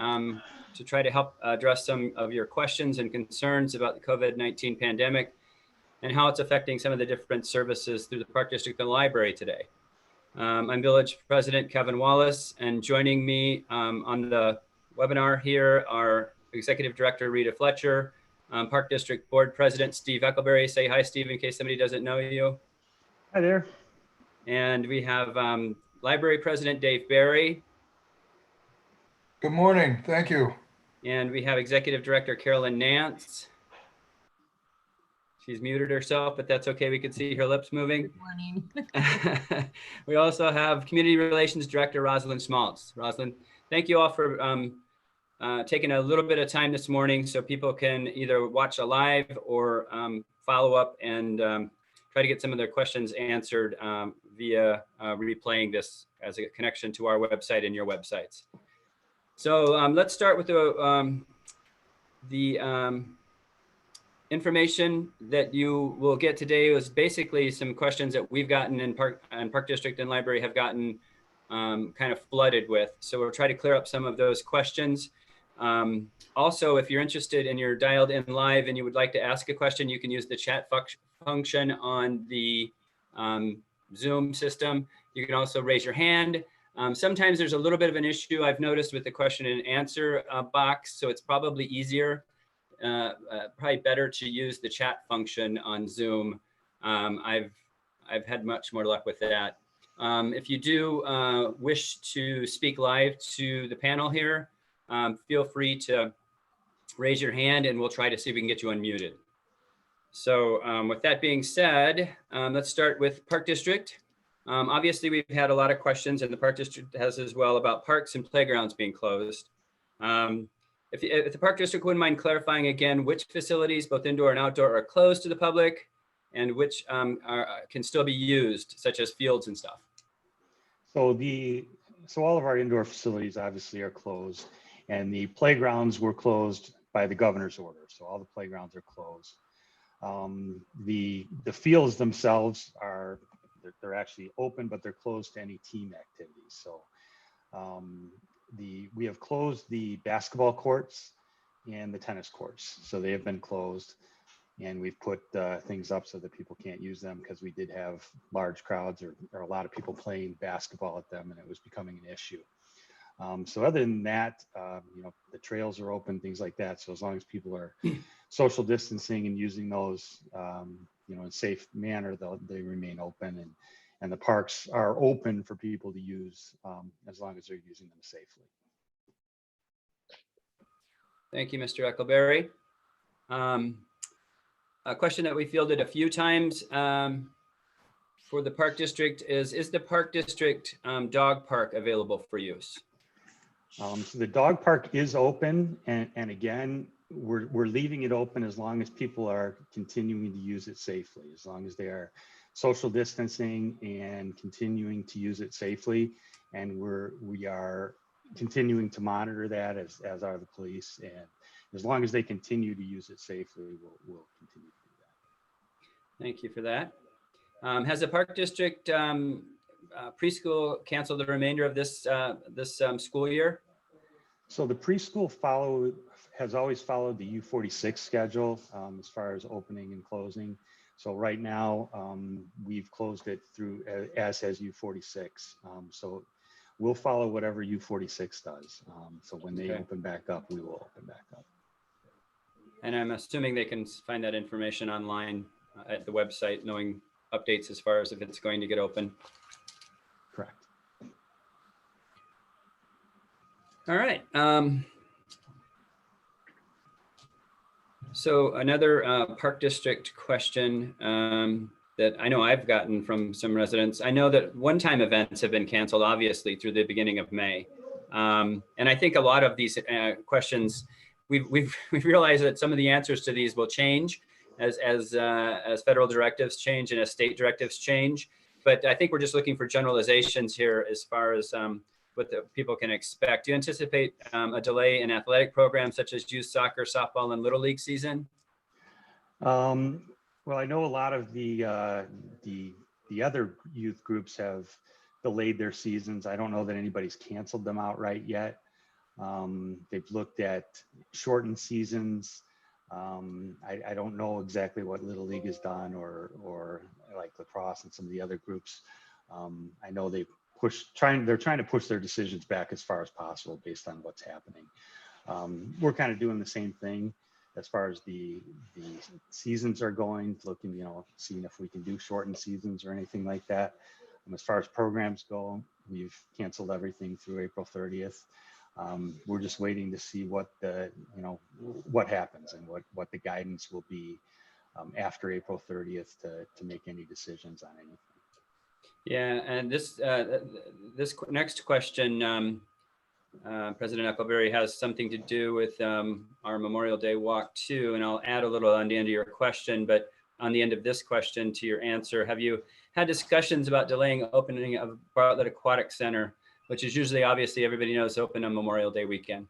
to try to help address some of your questions and concerns about the COVID-19 pandemic and how it's affecting some of the different services through the Park District and the library today. I'm Village President Kevin Wallace, and joining me on the webinar here are Executive Director Rita Fletcher, Park District Board President Steve Eckelberry. Say hi, Steve, in case somebody doesn't know you. Hi there. And we have Library President Dave Barry. Good morning, thank you. And we have Executive Director Karolyn Nance. She's muted herself, but that's okay. We can see her lips moving. Good morning. We also have Community Relations Director Roslyn Schmaltz. Roslyn, thank you all for taking a little bit of time this morning so people can either watch a live or follow up and try to get some of their questions answered via replaying this as a connection to our website and your websites. So let's start with the information that you will get today was basically some questions that we've gotten in Park District and Library have gotten kind of flooded with. So we'll try to clear up some of those questions. Also, if you're interested and you're dialed in live and you would like to ask a question, you can use the chat function on the Zoom system. You can also raise your hand. Sometimes there's a little bit of an issue I've noticed with the question and answer box, so it's probably easier, probably better to use the chat function on Zoom. I've had much more luck with that. If you do wish to speak live to the panel here, feel free to raise your hand and we'll try to see if we can get you unmuted. So with that being said, let's start with Park District. Obviously, we've had a lot of questions, and the Park District has as well, about parks and playgrounds being closed. If the Park District wouldn't mind clarifying again which facilities, both indoor and outdoor, are closed to the public and which can still be used, such as fields and stuff. So all of our indoor facilities obviously are closed, and the playgrounds were closed by the governor's order. So all the playgrounds are closed. The fields themselves they're actually open, but they're closed to any team activities. So we have closed the basketball courts and the tennis courts. So they have been closed, and we've put things up so that people can't use them because we did have large crowds or a lot of people playing basketball at them, and it was becoming an issue. So other than that, the trails are open, things like that. So as long as people are social distancing and using those, in a safe manner, they remain open, and the parks are open for people to use as long as they're using them safely. Thank you, Mr. Eckelberry. A question that we fielded a few times for the Park District is the Park District dog park available for use? So the dog park is open, and again, we're leaving it open as long as people are continuing to use it safely, as long as they are social distancing and continuing to use it safely. And we are continuing to monitor that as are the police. And as long as they continue to use it safely, we'll continue to do that. Thank you for that. Has the Park District preschool canceled the remainder of this school year? So the preschool has always followed the U46 schedule as far as opening and closing. So right now we've closed it through as has U46. So we'll follow whatever U46 does. So when they open back up, we will open back up. And I'm assuming they can find that information online at the website, knowing updates as far as if it's going to get open. Correct. All right. So another Park District question that I know I've gotten from some residents. I know that one-time events have been canceled, obviously, through the beginning of May. And I think a lot of these questions, we've realized that some of the answers to these will change as federal directives change and as state directives change. But I think we're just looking for generalizations here as far as what the people can expect. Do you anticipate a delay in athletic programs such as youth soccer, softball, and Little League season? Well, I know a lot of the other youth groups have delayed their seasons. I don't know that anybody's canceled them outright yet. They've looked at shortened seasons. I don't know exactly what Little League has done or like lacrosse and some of the other groups. I know they're trying to push their decisions back as far as possible based on what's happening. We're kind of doing the same thing as far as the seasons are going, looking, seeing if we can do shortened seasons or anything like that. As far as programs go, we've canceled everything through April 30th. We're just waiting to see what what happens and what the guidance will be after April 30th to make any decisions on anything. Yeah, and this next question, President Eckelberry, has something to do with our Memorial Day walk too, and I'll add a little on the end of your question, but on the end of this question to your answer, have you had discussions about delaying opening of Bartlett Aquatic Center, which is usually, obviously, everybody knows, open on Memorial Day weekend?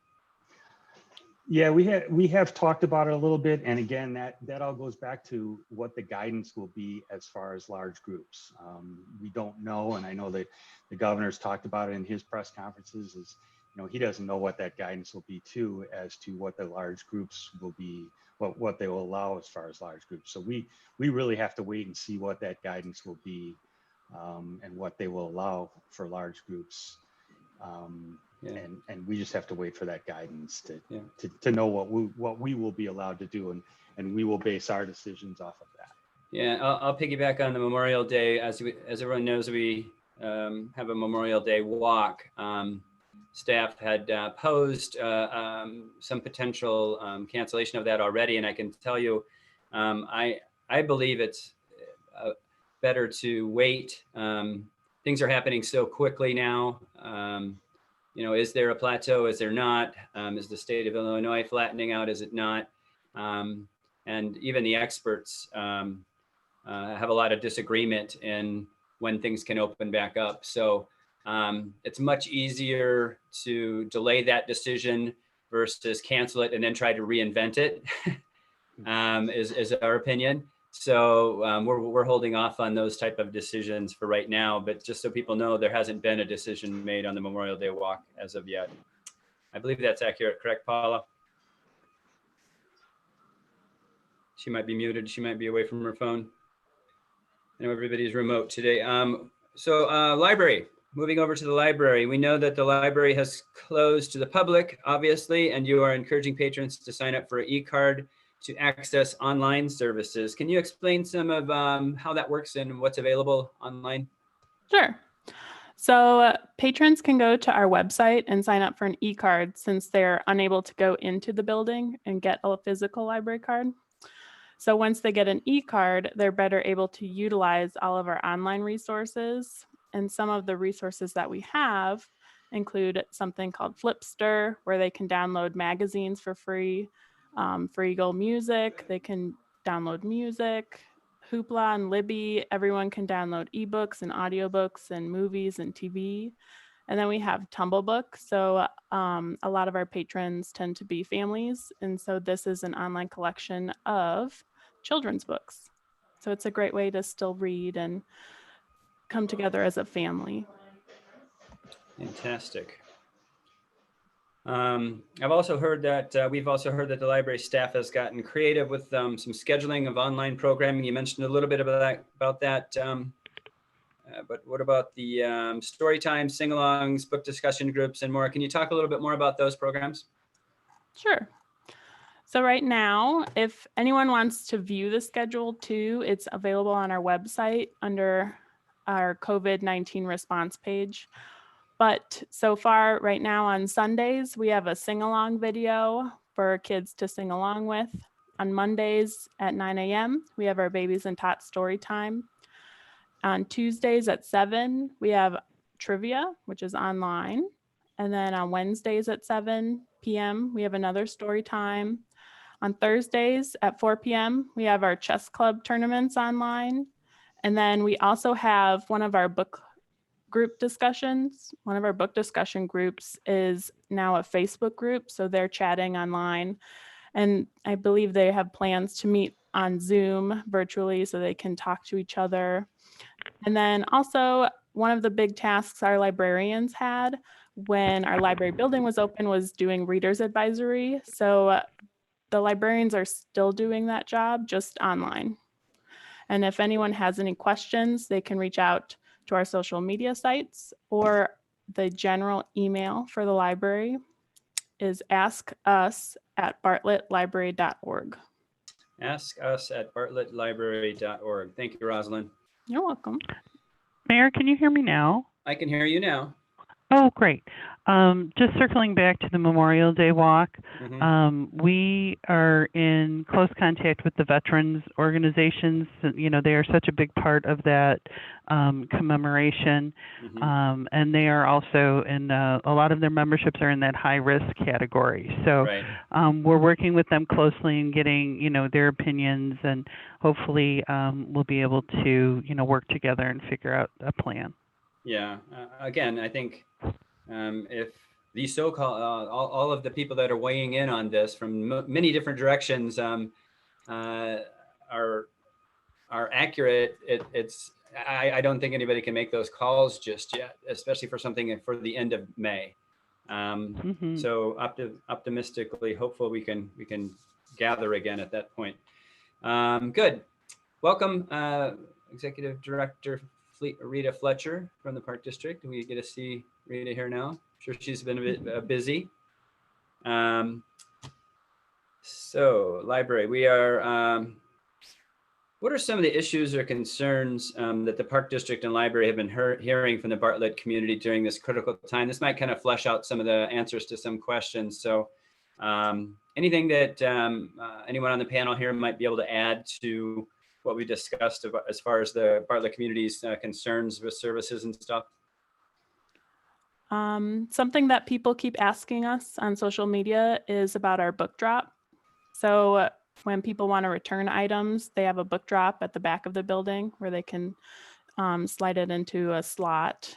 Yeah, we have talked about it a little bit, and again, that all goes back to what the guidance will be as far as large groups. We don't know, and I know that the governor's talked about it in his press conferences. Is he doesn't know what that guidance will be too, as to what the large groups will be, what they will allow as far as large groups. So we really have to wait and see what that guidance will be, and what they will allow for large groups. And we just have to wait for that guidance to know what we will be allowed to do, and we will base our decisions off of that. Yeah, I'll piggyback on the Memorial Day. As everyone knows, we have a Memorial Day walk. Staff had posed some potential cancellation of that already, and I can tell you, I believe it's better to wait. Things are happening so quickly now. Is there a plateau? Is there not? Is the state of Illinois flattening out? Is it not? And even the experts have a lot of disagreement in when things can open back up. So it's much easier to delay that decision versus cancel it and then try to reinvent it, is our opinion. So we're holding off on those type of decisions for right now, but just so people know, there hasn't been a decision made on the Memorial Day walk as of yet. I believe that's accurate, correct, Paula? She might be muted. She might be away from her phone. I know everybody's remote today. Library, moving over to the library. We know that the library has closed to the public, obviously, and you are encouraging patrons to sign up for an e-card to access online services. Can you explain some of how that works and what's available online? Sure. So patrons can go to our website and sign up for an e-card since they're unable to go into the building and get a physical library card. So once they get an e-card, they're better able to utilize all of our online resources. And some of the resources that we have include something called Flipster, where they can download magazines for free. For Eagle Music, they can download music. Hoopla and Libby, everyone can download ebooks and audiobooks and movies and TV. And then we have Tumblebook. So a lot of our patrons tend to be families. And so this is an online collection of children's books. So it's a great way to still read and come together as a family. Fantastic. I've also heard that we've also heard that the library staff has gotten creative with some scheduling of online programming. You mentioned a little bit about that. But what about the story time, sing-alongs, book discussion groups, and more? Can you talk a little bit more about those programs? Sure. So right now, if anyone wants to view the schedule too, it's available on our website under our COVID-19 response page. But so far right now on Sundays, we have a sing-along video for kids to sing along with. On Mondays at 9 a.m., we have our Babies and Tots story time. On Tuesdays at 7, we have trivia, which is online. And then on Wednesdays at 7 p.m., we have another story time. On Thursdays at 4 p.m., we have our chess club tournaments online. And then we also have one of our book group discussions. One of our book discussion groups is now a Facebook group, so they're chatting online. And I believe they have plans to meet on Zoom virtually so they can talk to each other. And then also one of the big tasks our librarians had when our library building was open was doing readers advisory. So the librarians are still doing that job, just online. And if anyone has any questions, they can reach out to our social media sites, or the general email for the library is askus@bartlettlibrary.org. Ask us at bartlettlibrary.org. Thank you, Roslyn. You're welcome. Mayor, can you hear me now? I can hear you now. Oh, great. Just circling back to the Memorial Day walk, we are in close contact with the veterans organizations. You know, they are such a big part of that commemoration, and they are also in a lot of their memberships are in that high risk category. So we're working with them closely and getting, you know, their opinions, and hopefully we'll be able to, you know, work together and figure out a plan. Yeah. Again, I think if the so-called all of the people that are weighing in on this from many different directions are accurate, I don't think anybody can make those calls just yet, especially for something for the end of May. So optimistically, hopeful we can gather again at that point. Good. Welcome, Executive Director Rita Fletcher from the Park District. We get to see Rita here now. I'm sure she's been a bit busy. So library, we are, what are some of the issues or concerns that the Park District and library have been hearing from the Bartlett community during this critical time? This might kind of flesh out some of the answers to some questions. So anything that anyone on the panel here might be able to add to what we discussed as far as the Bartlett community's concerns with services and stuff? Something that people keep asking us on social media is about our book drop. So when people want to return items, they have a book drop at the back of the building where they can slide it into a slot,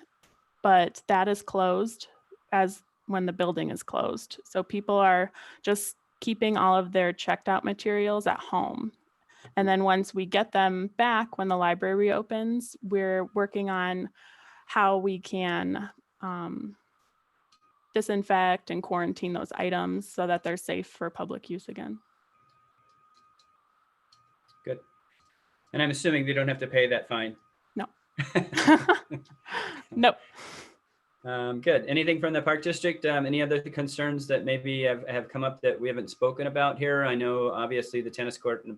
but that is closed as when the building is closed. So people are just keeping all of their checked out materials at home. And then once we get them back, when the library reopens, we're working on how we can disinfect and quarantine those items so that they're safe for public use again. Good. And I'm assuming they don't have to pay that fine. No. Nope. Good. Anything from the Park District? Any other concerns that maybe have come up that we haven't spoken about here? I know obviously the tennis court and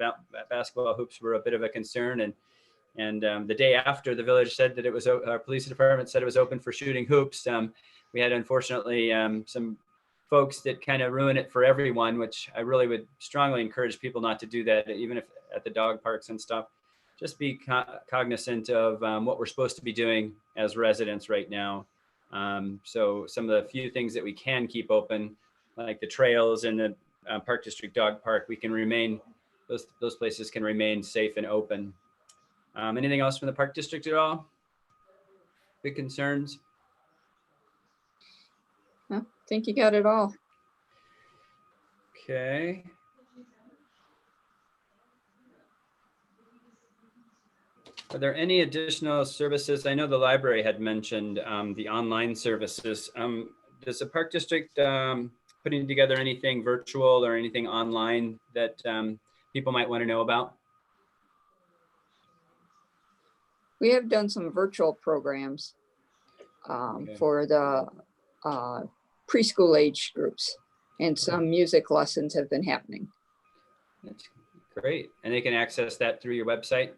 basketball hoops were a bit of a concern, and the day after the village said that it was, our police department said it was open for shooting hoops. We had unfortunately some folks that kind of ruin it for everyone, which I really would strongly encourage people not to do that, even if at the dog parks and stuff. Just be cognizant of what we're supposed to be doing as residents right now. So some of the few things that we can keep open, like the trails and the Park District Dog Park, we can remain, those places can remain safe and open. Anything else from the Park District at all? Big concerns? I think you got it all. Okay. Are there any additional services? I know the library had mentioned the online services. Does the Park District putting together anything virtual or anything online that people might want to know about? We have done some virtual programs for the preschool age groups, and some music lessons have been happening. That's great. And they can access that through your website?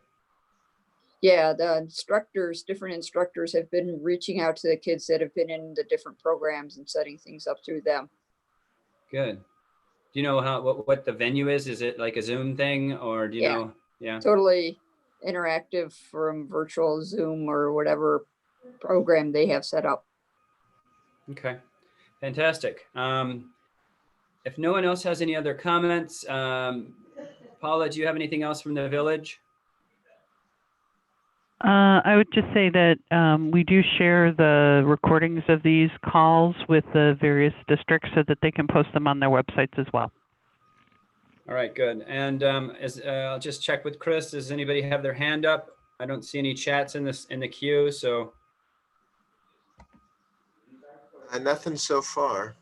Yeah, the instructors, different instructors have been reaching out to the kids that have been in the different programs and setting things up through them. Good. Do you know what the venue is? Is it like a Zoom thing, or do you know? Yeah. Totally interactive from virtual Zoom or whatever program they have set up. Okay, fantastic. If no one else has any other comments, Paula, do you have anything else from the village? I would just say that we do share the recordings of these calls with the various districts so that they can post them on their websites as well. All right, good. And I'll just check with Chris. Does anybody have their hand up? I don't see any chats in the queue, so. Nothing so far.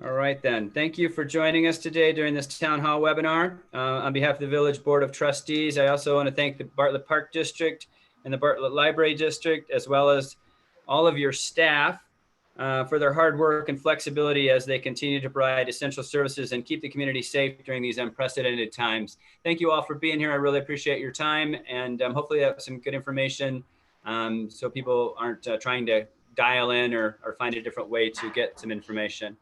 All right, then. Thank you for joining us today during this town hall webinar. On behalf of the Village Board of Trustees, I also want to thank the Bartlett Park District and the Bartlett Library District, as well as all of your staff for their hard work and flexibility as they continue to provide essential services and keep the community safe during these unprecedented times. Thank you all for being here. I really appreciate your time, and hopefully that was some good information so people aren't trying to dial in or find a different way to get some information.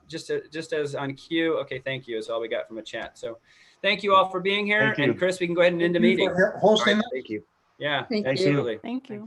Just as on cue, okay, thank you is all we got from a chat. So thank you all for being here. And Chris, we can go ahead and end the meeting. Hosting. Thank you. Yeah, Thank you. absolutely. Thank you.